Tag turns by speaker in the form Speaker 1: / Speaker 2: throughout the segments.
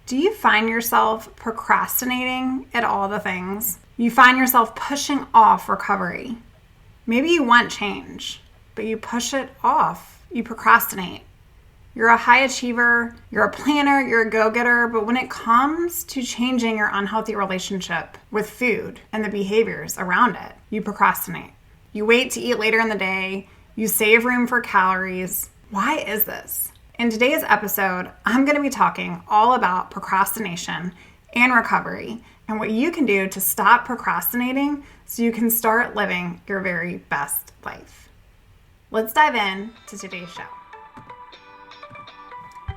Speaker 1: Do you find yourself procrastinating at all the things? You find yourself pushing off recovery. Maybe you want change, but you push it off. You procrastinate. You're a high achiever, you're a planner, you're a go-getter, but when it comes to changing your unhealthy relationship with food and the behaviors around it, you procrastinate. You wait to eat later in the day, you save room for calories. Why is this? In today's episode, I'm going to be talking all about procrastination and recovery and what you can do to stop procrastinating so you can start living your very best life. Let's dive in to today's show.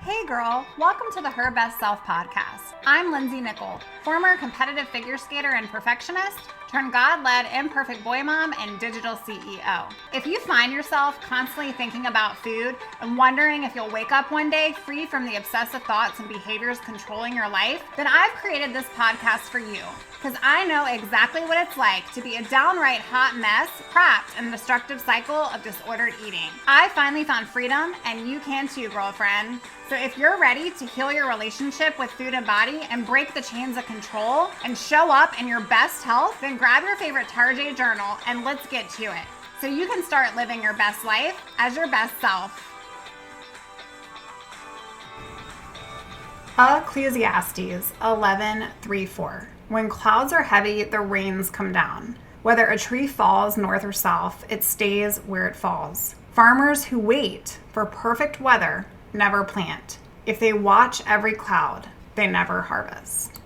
Speaker 1: Hey girl, welcome to the Her Best Self podcast. I'm Lindsay Nickel, former competitive figure skater and perfectionist, turned God-led imperfect boy mom and digital CEO. If you find yourself constantly thinking about food and wondering if you'll wake up one day free from the obsessive thoughts and behaviors controlling your life, then I've created this podcast for you because I know exactly what it's like to be a downright hot mess trapped in the destructive cycle of disordered eating. I finally found freedom, and you can too, girlfriend. So if you're ready to heal your relationship with food and body and break the chains of control and show up in your best health, then grab your favorite Tarjay journal and let's get to it so you can start living your best life as your best self. Ecclesiastes 11:3-4. When clouds are heavy, the rains come down. Whether a tree falls north or south, it stays where it falls. Farmers who wait for perfect weather never plant. If they watch every cloud, they never harvest.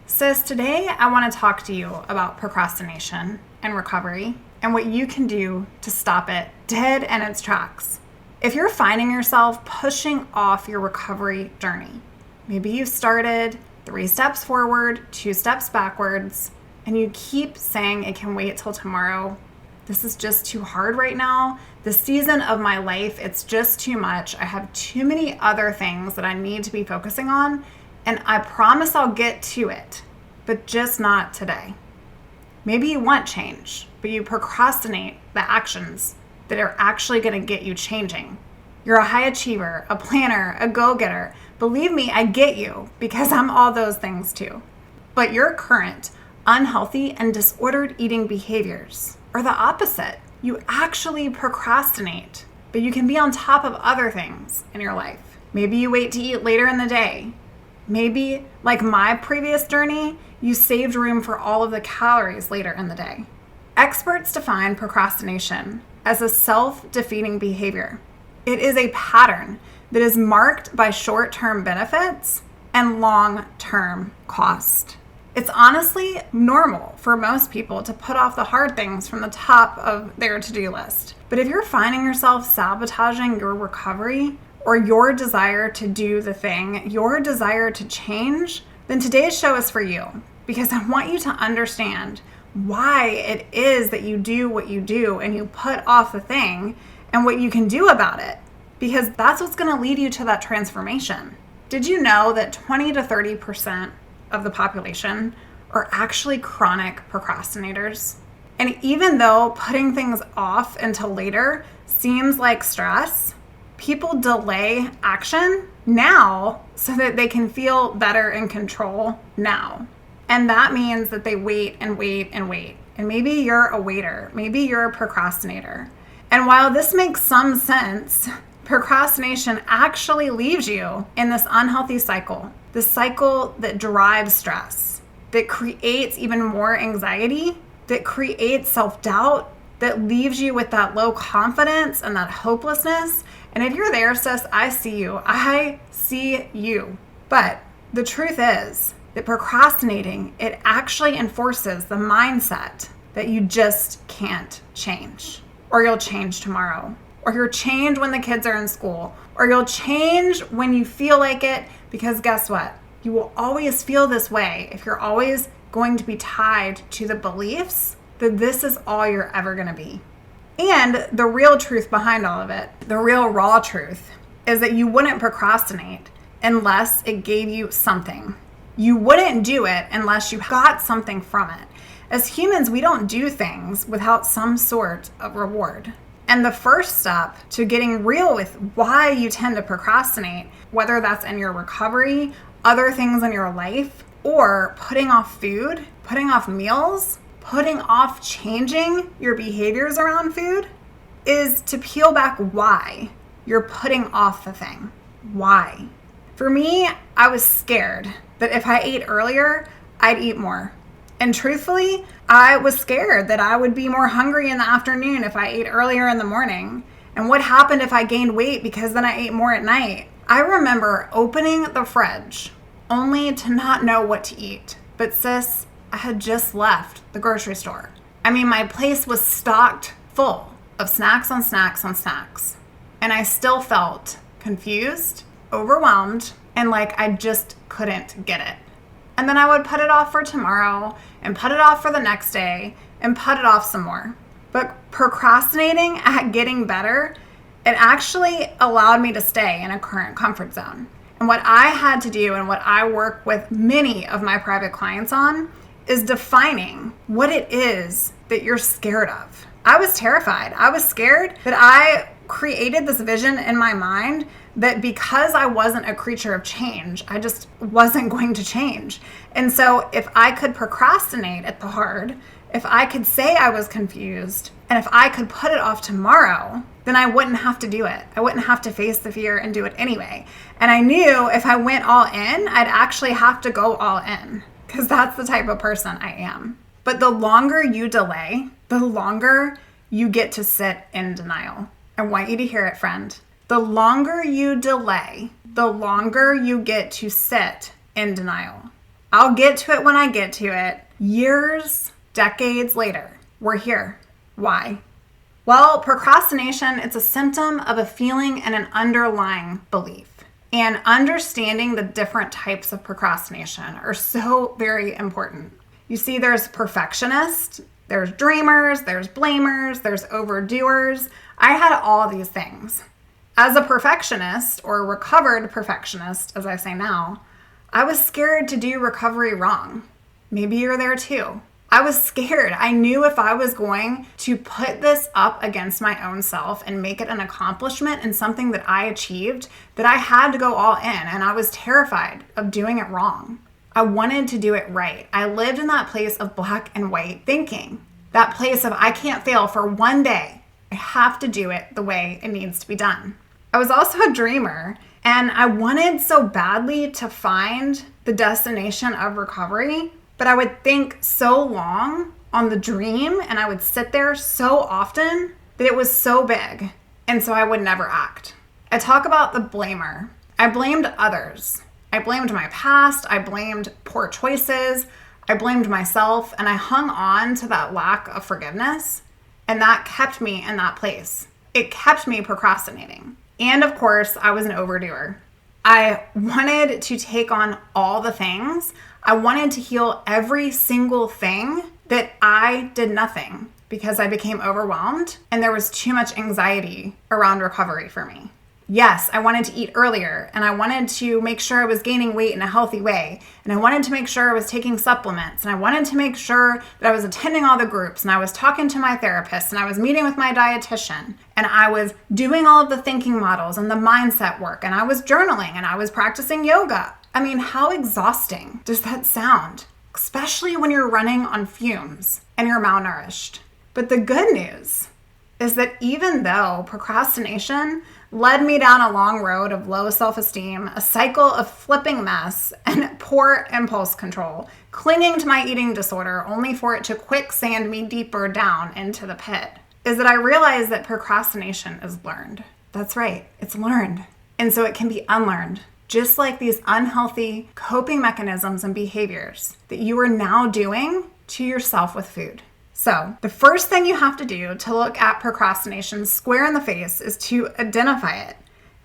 Speaker 1: Sis, today I want to talk to you about procrastination and recovery and what you can do to stop it dead in its tracks. If you're finding yourself pushing off your recovery journey, maybe you started 3 steps forward, 2 steps backwards, and you keep saying it can wait till tomorrow. This is just too hard right now. This season of my life, it's just too much. I have too many other things that I need to be focusing on, and I promise I'll get to it, but just not today. Maybe you want change, but you procrastinate the actions that are actually going to get you changing. You're a high achiever, a planner, a go-getter. Believe me, I get you because I'm all those things too. But your current unhealthy and disordered eating behaviors are the opposite. You actually procrastinate, but you can be on top of other things in your life. Maybe you wait to eat later in the day. Maybe, like my previous journey, you saved room for all of the calories later in the day. Experts define procrastination as a self-defeating behavior. It is a pattern that is marked by short-term benefits and long-term cost. It's honestly normal for most people to put off the hard things from the top of their to-do list. But if you're finding yourself sabotaging your recovery or your desire to do the thing, your desire to change, then today's show is for you because I want you to understand why it is that you do what you do and you put off the thing and what you can do about it, because that's what's going to lead you to that transformation. Did you know that 20 to 30% of the population are actually chronic procrastinators? And even though putting things off until later seems like stress, people delay action now so that they can feel better in control now. And that means that they wait and wait and wait. And maybe you're a waiter, maybe you're a procrastinator. And while this makes some sense, procrastination actually leaves you in this unhealthy cycle, the cycle that drives stress, that creates even more anxiety, that creates self-doubt, that leaves you with that low confidence and that hopelessness. And if you're there, sis, I see you. I see you. But the truth is that procrastinating, it actually enforces the mindset that you just can't change, or you'll change tomorrow, or you'll change when the kids are in school, or you'll change when you feel like it, because guess what? You will always feel this way if you're always going to be tied to the beliefs that this is all you're ever going to be. And the real truth behind all of it, the real raw truth, is that you wouldn't procrastinate unless it gave you something. You wouldn't do it unless you got something from it. As humans, we don't do things without some sort of reward. And the first step to getting real with why you tend to procrastinate, whether that's in your recovery other things in your life, or putting off food, putting off meals, putting off changing your behaviors around food, is to peel back why you're putting off the thing. Why? For me, I was scared that if I ate earlier, I'd eat more. And truthfully, I was scared that I would be more hungry in the afternoon if I ate earlier in the morning. And what happened if I gained weight because then I ate more at night? I remember opening the fridge only to not know what to eat. But sis, I had just left the grocery store. I mean, my place was stocked full of snacks on snacks on snacks. And I still felt confused, overwhelmed, and like I just couldn't get it. And then I would put it off for tomorrow and put it off for the next day and put it off some more. But procrastinating at getting better, it actually allowed me to stay in a current comfort zone. And what I had to do, and what I work with many of my private clients on, is defining what it is that you're scared of. I was terrified. I was scared that I created this vision in my mind that because I wasn't a creature of change, I just wasn't going to change. And so if I could procrastinate at the hard, if I could say I was confused, and if I could put it off tomorrow, then I wouldn't have to do it. I wouldn't have to face the fear and do it anyway. And I knew if I went all in, I'd actually have to go all in, because that's the type of person I am. But the longer you delay, the longer you get to sit in denial. I want you to hear it, friend. The longer you delay, the longer you get to sit in denial. I'll get to it when I get to it. Years, decades later, we're here. Why? Well, procrastination, it's a symptom of a feeling and an underlying belief. And understanding the different types of procrastination are so very important. You see, there's perfectionists, there's dreamers, there's blamers, there's overdoers. I had all these things. As a perfectionist, or recovered perfectionist, as I say now, I was scared to do recovery wrong. Maybe you're there too. I was scared. I knew if I was going to put this up against my own self and make it an accomplishment and something that I achieved, that I had to go all in, and I was terrified of doing it wrong. I wanted to do it right. I lived in that place of black and white thinking. That place of I can't fail for one day. I have to do it the way it needs to be done. I was also a dreamer, and I wanted so badly to find the destination of recovery, but I would think so long on the dream, and I would sit there so often that it was so big, and so I would never act. I talk about the blamer. I blamed others. I blamed my past. I blamed poor choices. I blamed myself, and I hung on to that lack of forgiveness, and that kept me in that place. It kept me procrastinating. And of course, I was an overdoer. I wanted to take on all the things. I wanted to heal every single thing that I did nothing because I became overwhelmed and there was too much anxiety around recovery for me. Yes, I wanted to eat earlier, and I wanted to make sure I was gaining weight in a healthy way, and I wanted to make sure I was taking supplements, and I wanted to make sure that I was attending all the groups, and I was talking to my therapist, and I was meeting with my dietitian, and I was doing all of the thinking models and the mindset work, and I was journaling, and I was practicing yoga. I mean, how exhausting does that sound? Especially when you're running on fumes and you're malnourished. But the good news is that even though procrastination led me down a long road of low self-esteem, a cycle of flipping mess, and poor impulse control, clinging to my eating disorder only for it to quicksand me deeper down into the pit, is that I realized that procrastination is learned. That's right, it's learned. And so it can be unlearned, just like these unhealthy coping mechanisms and behaviors that you are now doing to yourself with food. So the first thing you have to do to look at procrastination square in the face is to identify it.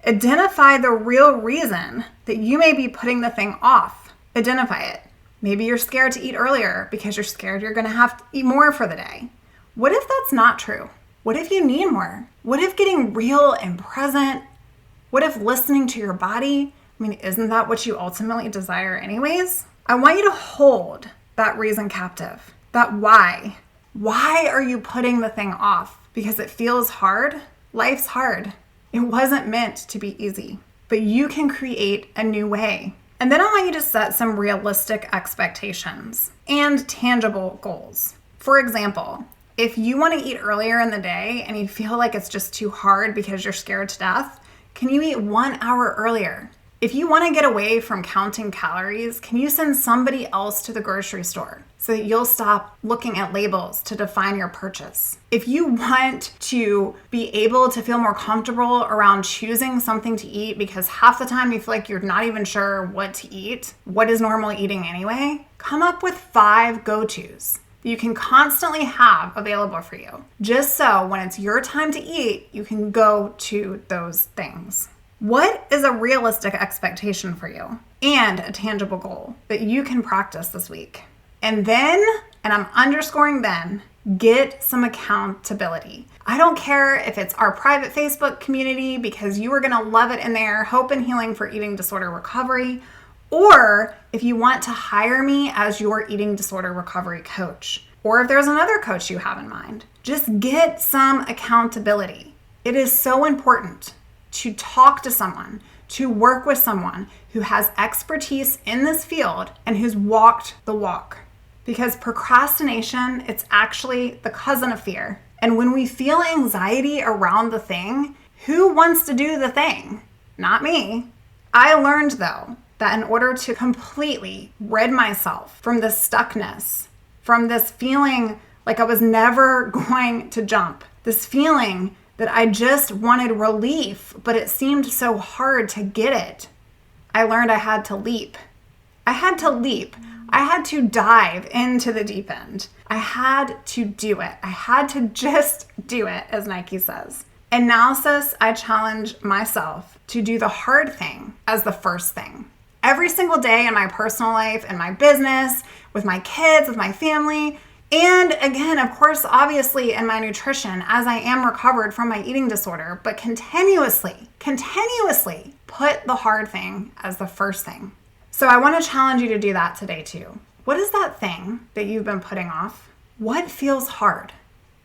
Speaker 1: Identify the real reason that you may be putting the thing off. Identify it. Maybe you're scared to eat earlier because you're scared you're going to have to eat more for the day. What if that's not true? What if you need more? What if getting real and present? What if listening to your body? I mean, isn't that what you ultimately desire anyways? I want you to hold that reason captive. That why. Why are you putting the thing off? Because it feels hard? Life's hard. It wasn't meant to be easy. But you can create a new way. And then I want you to set some realistic expectations and tangible goals. For example, if you want to eat earlier in the day and you feel like it's just too hard because you're scared to death, can you eat 1 hour earlier? If you want to get away from counting calories, can you send somebody else to the grocery store so that you'll stop looking at labels to define your purchase? If you want to be able to feel more comfortable around choosing something to eat because half the time you feel like you're not even sure what to eat, what is normal eating anyway, come up with 5 go-tos you can constantly have available for you. Just so when it's your time to eat, you can go to those things. What is a realistic expectation for you and a tangible goal that you can practice this week? And then, and I'm underscoring then, get some accountability. I don't care if it's our private Facebook community because you are going to love it in there, Hope and Healing for Eating Disorder Recovery, or if you want to hire me as your eating disorder recovery coach, or if there's another coach you have in mind, just get some accountability. It is so important to talk to someone, to work with someone who has expertise in this field and who's walked the walk. Because procrastination, it's actually the cousin of fear. And when we feel anxiety around the thing, who wants to do the thing? Not me. I learned though, that in order to completely rid myself from the stuckness, from this feeling like I was never going to jump, this feeling that I just wanted relief, but it seemed so hard to get it, I learned I had to leap. I had to leap. I had to dive into the deep end. I had to do it. I had to just do it, as Nike says. And now, sis, I challenge myself to do the hard thing as the first thing. Every single day in my personal life, in my business, with my kids, with my family, and again, of course, obviously in my nutrition as I am recovered from my eating disorder, but continuously put the hard thing as the first thing. So I want to challenge you to do that today too. What is that thing that you've been putting off? What feels hard?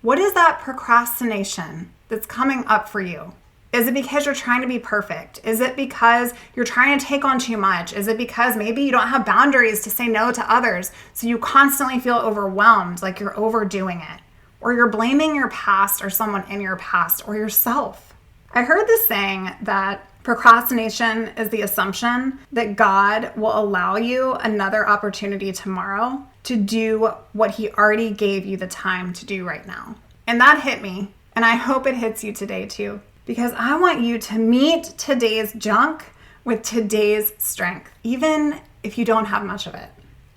Speaker 1: What is that procrastination that's coming up for you? Is it because you're trying to be perfect? Is it because you're trying to take on too much? Is it because maybe you don't have boundaries to say no to others, so you constantly feel overwhelmed, like you're overdoing it? Or you're blaming your past or someone in your past or yourself? I heard this saying that procrastination is the assumption that God will allow you another opportunity tomorrow to do what he already gave you the time to do right now. And that hit me, and I hope it hits you today too. Because I want you to meet today's junk with today's strength, even if you don't have much of it.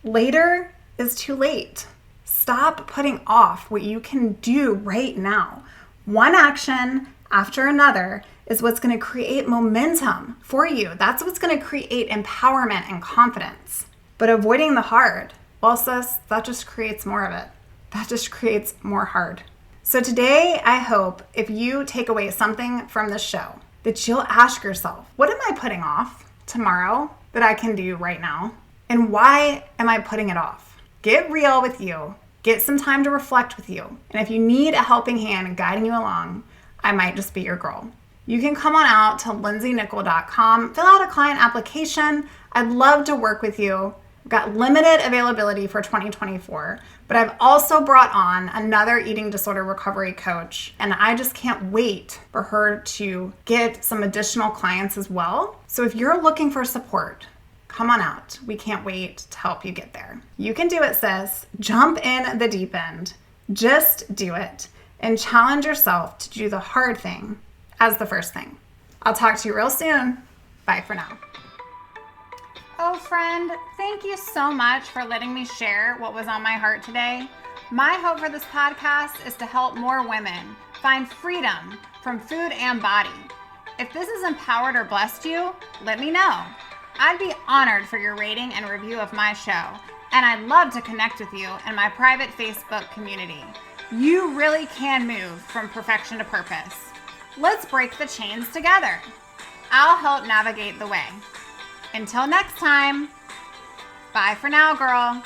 Speaker 1: Later is too late. Stop putting off what you can do right now. One action after another is what's going to create momentum for you. That's what's going to create empowerment and confidence. But avoiding the hard, well, sis, that just creates more of it. That just creates more hard. So today, I hope if you take away something from the show, that you'll ask yourself, what am I putting off tomorrow that I can do right now? And why am I putting it off? Get real with you. Get some time to reflect with you. And if you need a helping hand guiding you along, I might just be your girl. You can come on out to lindsaynickel.com, fill out a client application. I'd love to work with you. I've got limited availability for 2024, but I've also brought on another eating disorder recovery coach, and I just can't wait for her to get some additional clients as well. So if you're looking for support, come on out. We can't wait to help you get there. You can do it, sis. Jump in the deep end. Just do it and challenge yourself to do the hard thing as the first thing. I'll talk to you real soon. Bye for now. Oh, friend, thank you so much for letting me share what was on my heart today. My hope for this podcast is to help more women find freedom from food and body. If this has empowered or blessed you, let me know. I'd be honored for your rating and review of my show, and I'd love to connect with you in my private Facebook community. You really can move from perfection to purpose. Let's break the chains together. I'll help navigate the way. Until next time, bye for now, girl.